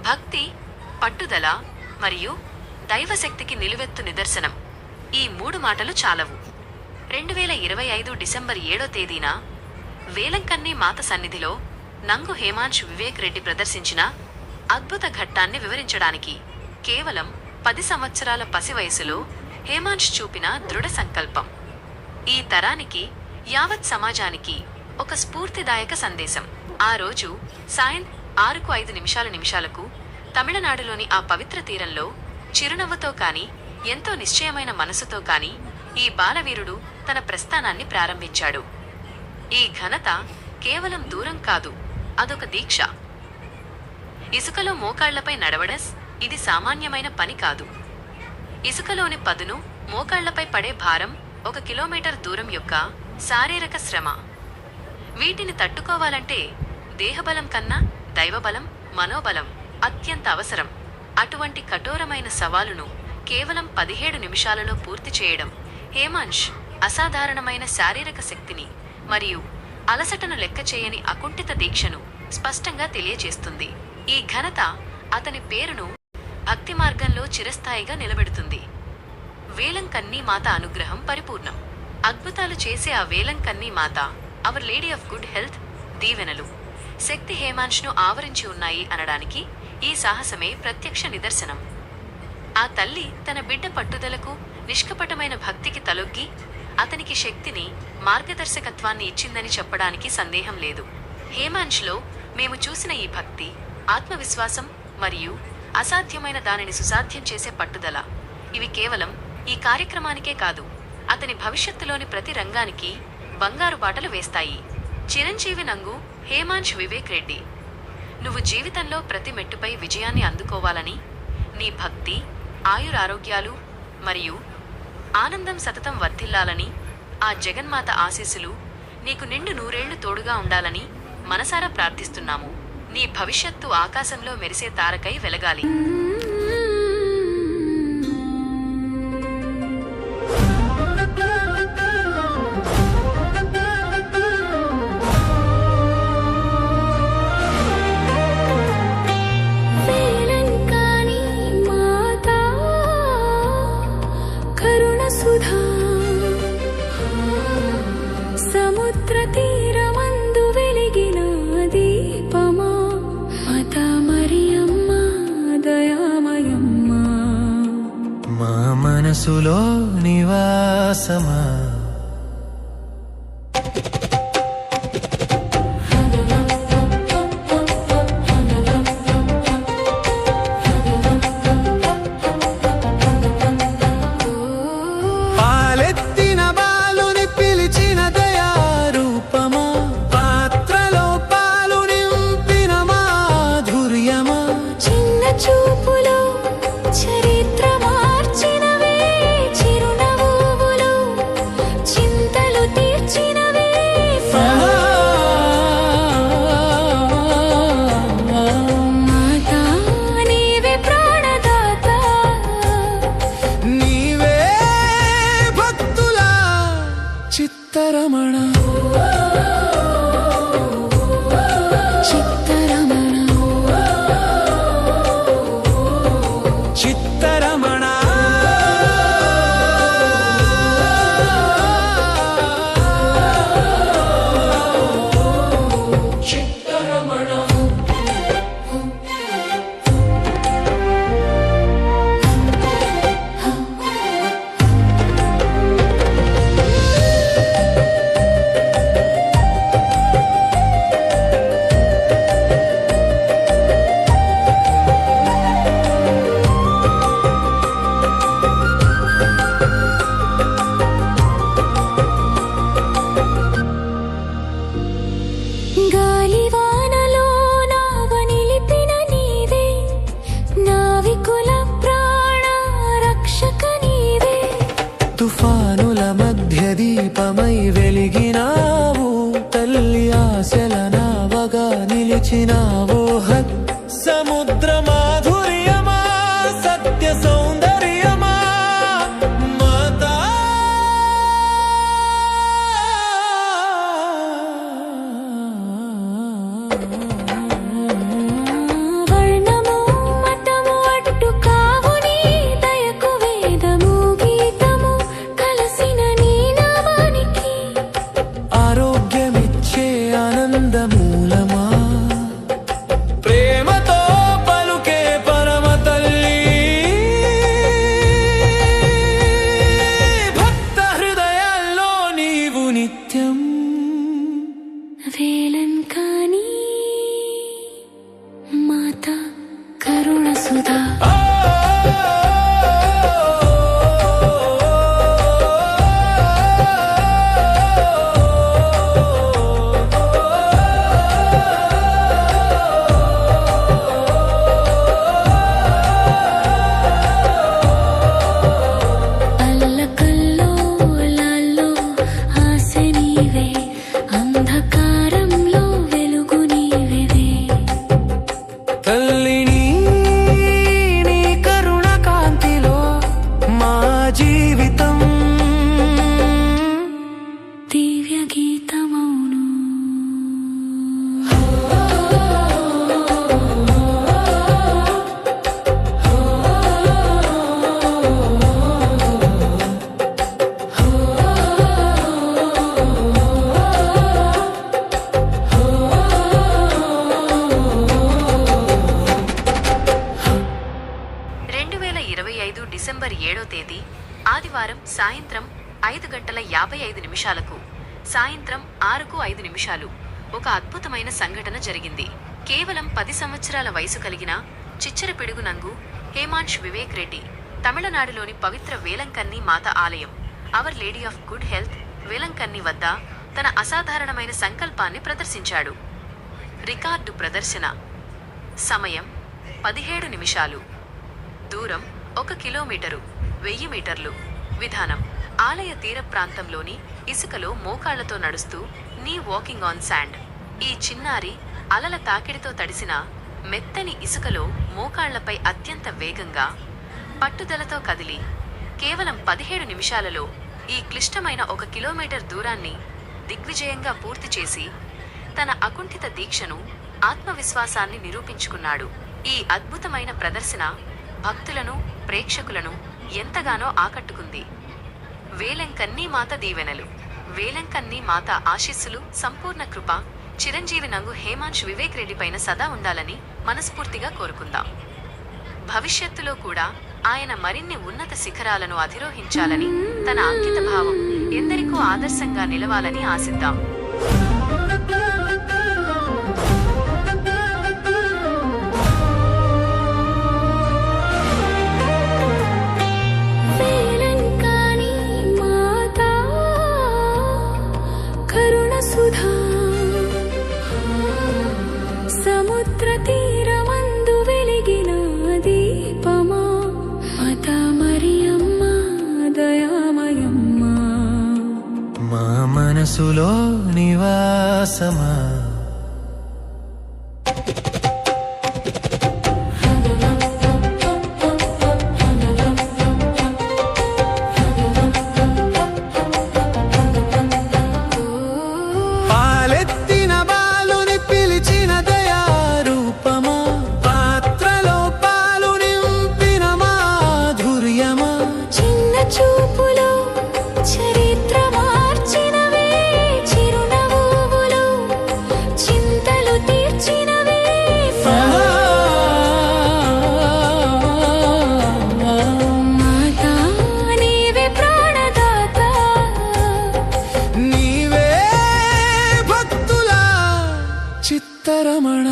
భక్తి, పట్టుదల మరియు దైవశక్తికి నిలువెత్తు నిదర్శనం. ఈ 3 మాటలు చాలవు. 2025 డిసెంబర్ 7వ తేదీన వేలంకన్ని మాత సన్నిధిలో నంగు హేమాంశ్ వివేక్ రెడ్డి ప్రదర్శించిన అద్భుత ఘట్టాన్ని వివరించడానికి కేవలం 10 సంవత్సరాల పసి వయసులో హేమాంశ్ చూపిన దృఢ సంకల్పం ఈ తరానికి, యావత్ సమాజానికి ఒక స్ఫూర్తిదాయక సందేశం. ఆ రోజు సాయం 6:05 తమిళనాడులోని ఆ పవిత్ర తీరంలో చిరునవ్వుతో కాని, ఎంతో నిశ్చయమైన మనసుతో కాని ఈ బాలవీరుడు తన ప్రస్థానాన్ని ప్రారంభించాడు. ఈ ఘనత కేవలం దూరం కాదు, అదొక దీక్ష. ఇసుకలో మోకాళ్లపై నడవడం ఇది సామాన్యమైన పని కాదు. ఇసుకలోని పదును, మోకాళ్లపై పడే భారం, 1 కిలోమీటర్ దూరం యొక్క శారీరక శ్రమ. వీటిని తట్టుకోవాలంటే దేహబలం కన్నా దైవబలం, మనోబలం అత్యంత అవసరం. అటువంటి కఠోరమైన సవాలును కేవలం 17 నిమిషాలలో పూర్తి చేయడం హేమాంశ్ అసాధారణమైన శారీరక శక్తిని మరియు అలసటను లెక్క చేయని అకుంఠిత దీక్షను స్పష్టంగా తెలియజేస్తుంది. ఈ ఘనత అతని పేరును భక్తి మార్గంలో చిరస్థాయిగా నిలబెడుతుంది. వేలంకన్ని మాత అనుగ్రహం పరిపూర్ణం. అద్భుతాలు చేసే ఆ Velankanni Mata, our lady of good health దీవెనలు, శక్తి హేమాంశ్ను ఆవరించి ఉన్నాయి అనడానికి ఈ సాహసమే ప్రత్యక్ష నిదర్శనం. ఆ తల్లి తన బిడ్డ పట్టుదలకు, నిష్కపటమైన భక్తికి తలొగ్గి అతనికి శక్తిని, మార్గదర్శకత్వాన్ని ఇచ్చిందని చెప్పడానికి సందేహం లేదు. హేమాంశ్లో మేము చూసిన ఈ భక్తి, ఆత్మవిశ్వాసం మరియు అసాధ్యమైన దానిని సుసాధ్యం చేసే పట్టుదల, ఇవి కేవలం ఈ కార్యక్రమానికే కాదు, అతని భవిష్యత్తులోని ప్రతి రంగానికి బంగారు బాటలు వేస్తాయి. చిరంజీవి నంగు హేమాంశ్ వివేక్ రెడ్డి, నువ్వు జీవితంలో ప్రతి మెట్టుపై విజయాన్ని అందుకోవాలని, నీ భక్తి, ఆయురారోగ్యాలు మరియు ఆనందం సతతం వర్ధిల్లాలని, ఆ జగన్మాత ఆశీస్సులు నీకు నిండు 100 ఏళ్లు తోడుగా ఉండాలని మనసారా ప్రార్థిస్తున్నాము. నీ భవిష్యత్తు ఆకాశంలో మెరిసే తారకై వెలగాలి. మనసులో నివాసమా, పాలెత్తిన బాలుని పిలిచిన దయారూపమా, పాత్రలో పాలు నింపిన మాధుర్యమా, చిన్న చూపులో చరిత్ర చిత్తరమణ చిత్తరమణ చిత్తరమణ తుఫానుల మధ్య దీపమై వెలిగినావు, తల్లి ఆశల నావగా నిలిచినావో, సముద్ర మాధుర్యమా, సత్య సౌందర్యమా, మాతా వర్ణమో సుధా అల్లకల్లోలాల్లో ఆశ నీవే అంధకారంలో వెలుగు నీవే తల్లిని నీ కరుణ కాంతిలో మా జీవితం దివ్య గీతమౌను డిసెంబర్ 7వ తేదీ ఆదివారం సాయంత్రం 5:55 సాయంత్రం 6:05 ఒక అద్భుతమైన సంఘటన జరిగింది. కేవలం 10 సంవత్సరాల వయసు కలిగిన చిచ్చర పిడుగు నంగు హేమాంష్ వివేక్ రెడ్డి తమిళనాడులోని పవిత్ర వేలంకన్ని మాత ఆలయం Our lady of good Health Velankanni వద్ద తన అసాధారణమైన సంకల్పాన్ని ప్రదర్శించాడు. రికార్డు ప్రదర్శన సమయం 17 నిమిషాలు, దూరం 1 కిలోమీటరు 1000 మీటర్లు, విధానం ఆలయ తీర ప్రాంతంలోని ఇసుకలో మోకాళ్లతో నడుస్తూ నీ వాకింగ్ ఆన్ శాండ్. ఈ చిన్నారి అలల తాకిడితో తడిసిన మెత్తని ఇసుకలో మోకాళ్లపై అత్యంత వేగంగా పట్టుదలతో కదిలి కేవలం 17 నిమిషాలలో ఈ క్లిష్టమైన 1 కిలోమీటర్ దూరాన్ని దిగ్విజయంగా పూర్తి చేసి తన అకుంఠిత దీక్షను ఆత్మవిశ్వాసాన్ని నిరూపించుకున్నాడు. ఈ అద్భుతమైన ప్రదర్శన భక్తులను ప్రేక్షకులను ఎంతగానో ఆకట్టుకుంది. వేలంకన్ని మాత దీవెనలు, వేలంకన్ని మాత ఆశీస్సులు, సంపూర్ణ కృప చిరంజీవి నంగు హేమాంష్ వివేక్ రెడ్డి పైన సదా ఉండాలని మనస్ఫూర్తిగా కోరుకుందాం. భవిష్యత్తులో కూడా ఆయన మరిన్ని ఉన్నత శిఖరాలను అధిరోహించాలని, తన అంకిత భావం ఎందరికో ఆదర్శంగా నిలవాలని ఆశిద్దాం. సముద్ర తీరమందు వెలిగిన దీపమా మాతా మరియమ్మ దయామయమ్మ మా మనసులో నివాసమా చూపులో చరిత్ర మార్చినవే, చిరునవ్వులో చింతలు తీర్చినవే. మాతా నీవే ప్రాణదాత, నీవే భక్తుల చిత్తరమణ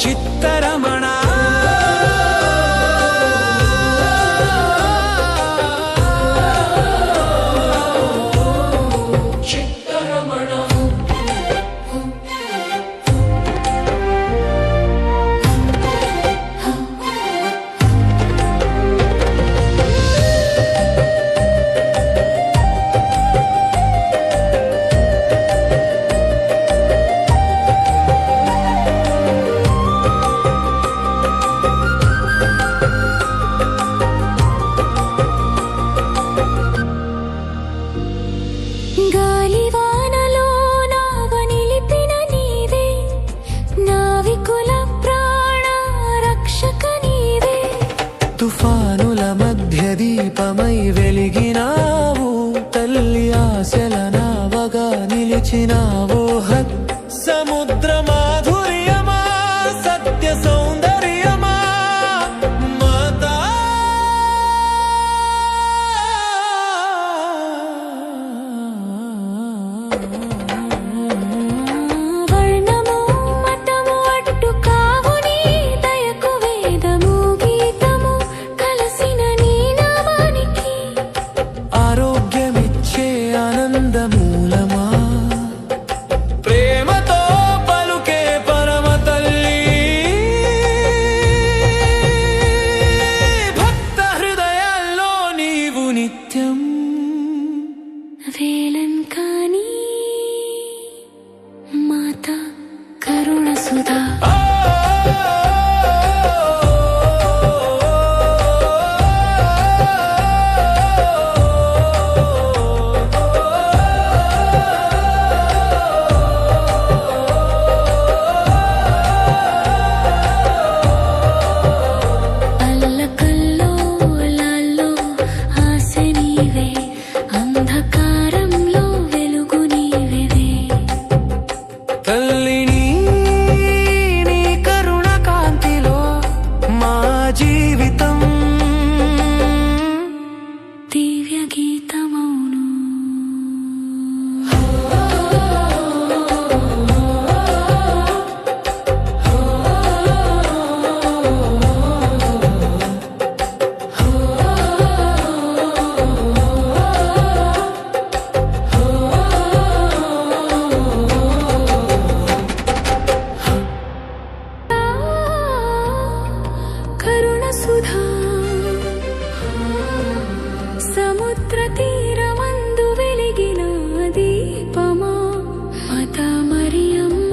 చిత్తరమణ గాలివానలో నావ నిలిపిన నీవే, నావికుల ప్రాణ రక్షక నీవే. తుఫానుల మధ్య దీపమై వెలిగినావు తల్లి, ఆశల నావగా నిలిచినావో సముద్ర మాధుర్యమా సత్య సౌందర్యమా మాతా. ఆనందమూలమా ప్రేమతో పలుకే పరమ తల్లి భక్త హృదయాల్లో నీవు నిత్యం వేలంకాని మాత కరుణ సుధా తల్లిని నీ కరుణ కాంతిలో మా జీవితం దివ్య గీతమౌను కరుణ సుధా సముద్ర తీరమందు వెలిగిన దీపమా మాత మరియమ్మ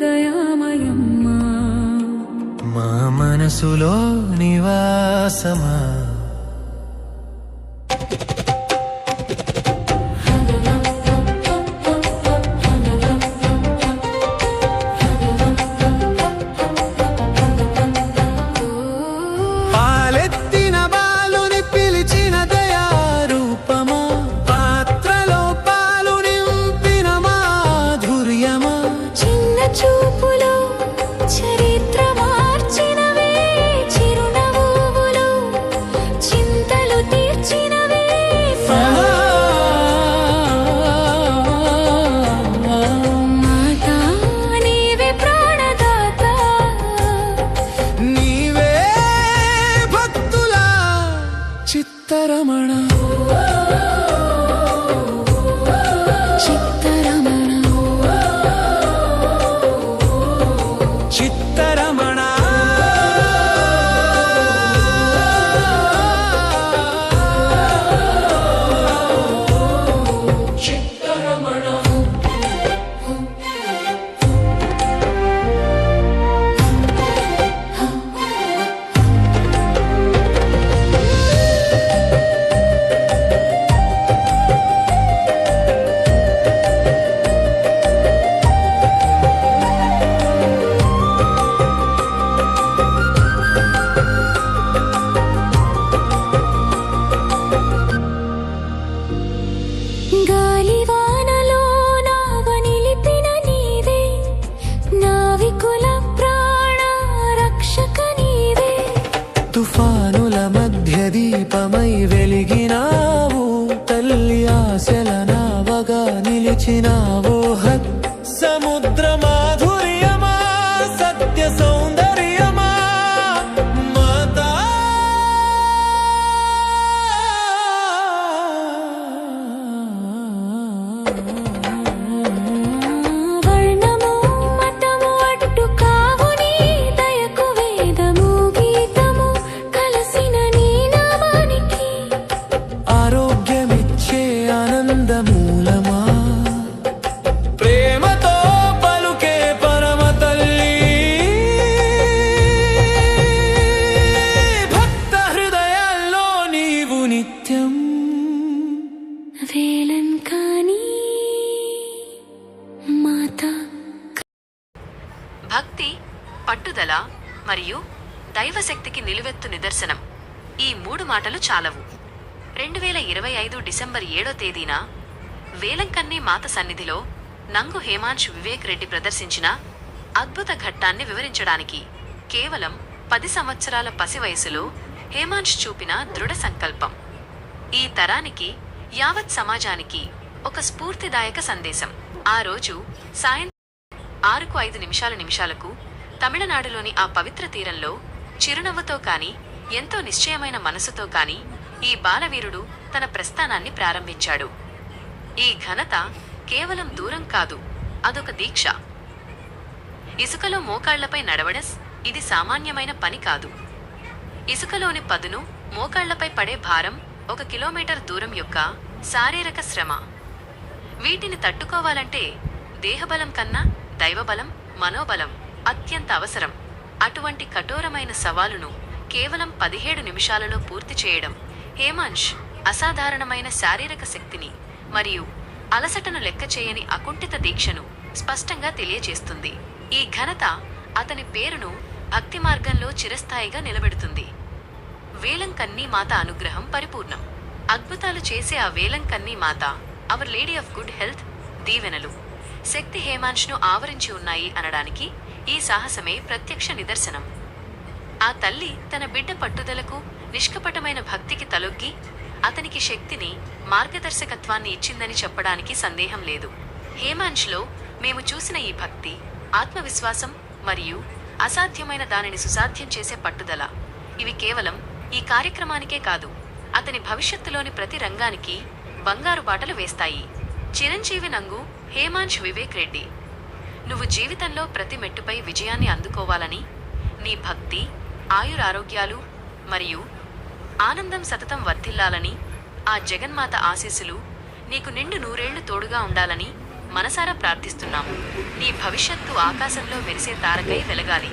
దయామయమ్మ మా మనసులో నివాసమా పాలెత్తిన బాలుని పిలిచిన దయారూపమా పాత్రలో పాలు నింపిన మాధుర్యమా చిన్న చూపులో చరిత్ర మార్చినవే చిరునవ్వులు చింతలు తీర్చినవే మాతా నీవే ప్రాణదాత నీవే భక్తుల చిత్తరమణ చిత్తరమణ చిత్తరమణ గాలివానలో నావ నిలిపిన నీవే నావికుల ప్రాణ రక్షక నీవే తుఫానుల మధ్య దీపమై వెలిగినావు తల్లి ఆశల నావగా నిలిచినావో సముద్ర మాధుర్యమా సత్య సౌందర్యమా మాతా వర్ణము మతము అడ్డు కావు నీ దయకు వేదము గీతము కలసిన నీ నామానికి ఆరోగ్యమిచ్చే ఆనందమూలమా ప్రేమతో పలుకే పరమ తల్లి భక్త హృదయాల్లో నీవు నిత్యం వేలంకాని మాత భక్తి పట్టుదల మరియు దైవశక్తికి నిలువెత్తు నిదర్శనం ఈ 3 మాటలు చాలవు. 2025 డిసెంబర్ 7వ తేదీన వేలంకన్ని మాత సన్నిధిలో నంగు హేమాంశ్ వివేక్ రెడ్డి ప్రదర్శించిన అద్భుత ఘట్టాన్ని వివరించడానికి కేవలం 10 సంవత్సరాల పసి వయసులో హేమాంశ్ చూపిన దృఢ సంకల్పం ఈ తరానికి యావత్ సమాజానికి ఒక స్ఫూర్తిదాయక సందేశం. ఆ రోజు సాయంత్రం 6:05 తమిళనాడులోని ఆ పవిత్ర తీరంలో చిరునవ్వుతో కాని ఎంతో నిశ్చయమైన మనసుతో కాని ఈ బాలవీరుడు తన ప్రస్థానాన్ని ప్రారంభించాడు. ఈ ఘనత కేవలం దూరం కాదు, అదొక దీక్ష. ఇసుకలో మోకాళ్లపై నడవడం ఇది సామాన్యమైన పని కాదు. ఇసుకలోని పదును, మోకాళ్లపై పడే భారం 1 కిలోమీటర్ దూరం యొక్క శారీరక శ్రమ. వీటిని తట్టుకోవాలంటే దేహబలం కన్నా దైవబలం, మనోబలం అత్యంత అవసరం. అటువంటి కఠోరమైన సవాలును కేవలం 17 నిమిషాలలో పూర్తి చేయడం హేమాంష్ అసాధారణమైన శారీరక శక్తిని మరియు అలసటను లెక్క చేయని అకుంఠిత దీక్షను స్పష్టంగా తెలియజేస్తుంది. ఈ ఘనత అతని పేరును భక్తి మార్గంలో చిరస్థాయిగా నిలబెడుతుంది. వేలంకన్నీ మాత అనుగ్రహం పరిపూర్ణం. అద్భుతాలు చేసే ఆ Velankanni Mata, our lady of good health దీవెనలు, శక్తి హేమాంష్ను ఆవరించి ఉన్నాయి అనడానికి ఈ సాహసమే ప్రత్యక్ష నిదర్శనం. ఆ తల్లి తన బిడ్డ పట్టుదలకు, నిష్కపటమైన భక్తికి తలొగ్గి అతనికి శక్తిని, మార్గదర్శకత్వాన్ని ఇచ్చిందని చెప్పడానికి సందేహం లేదు. హేమాంష్లో మేము చూసిన ఈ భక్తి, ఆత్మవిశ్వాసం మరియు అసాధ్యమైన దానిని సుసాధ్యం చేసే పట్టుదల, ఇవి కేవలం ఈ కార్యక్రమానికే కాదు, అతని భవిష్యత్తులోని ప్రతి రంగానికి బంగారు బాటలు వేస్తాయి. చిరంజీవి నంగు హేమాంష్ వివేక్ రెడ్డి, నువ్వు జీవితంలో ప్రతి మెట్టుపై విజయాన్ని అందుకోవాలని, నీ భక్తి, ఆయురారోగ్యాలు మరియు ఆనందం సతతం వర్ధిల్లాలని, ఆ జగన్మాత ఆశీస్సులు నీకు నిండు నూరేళ్లు తోడుగా ఉండాలని మనసారా ప్రార్థిస్తున్నాము. నీ భవిష్యత్తు ఆకాశంలో మెరిసే తారకై వెలగాలి.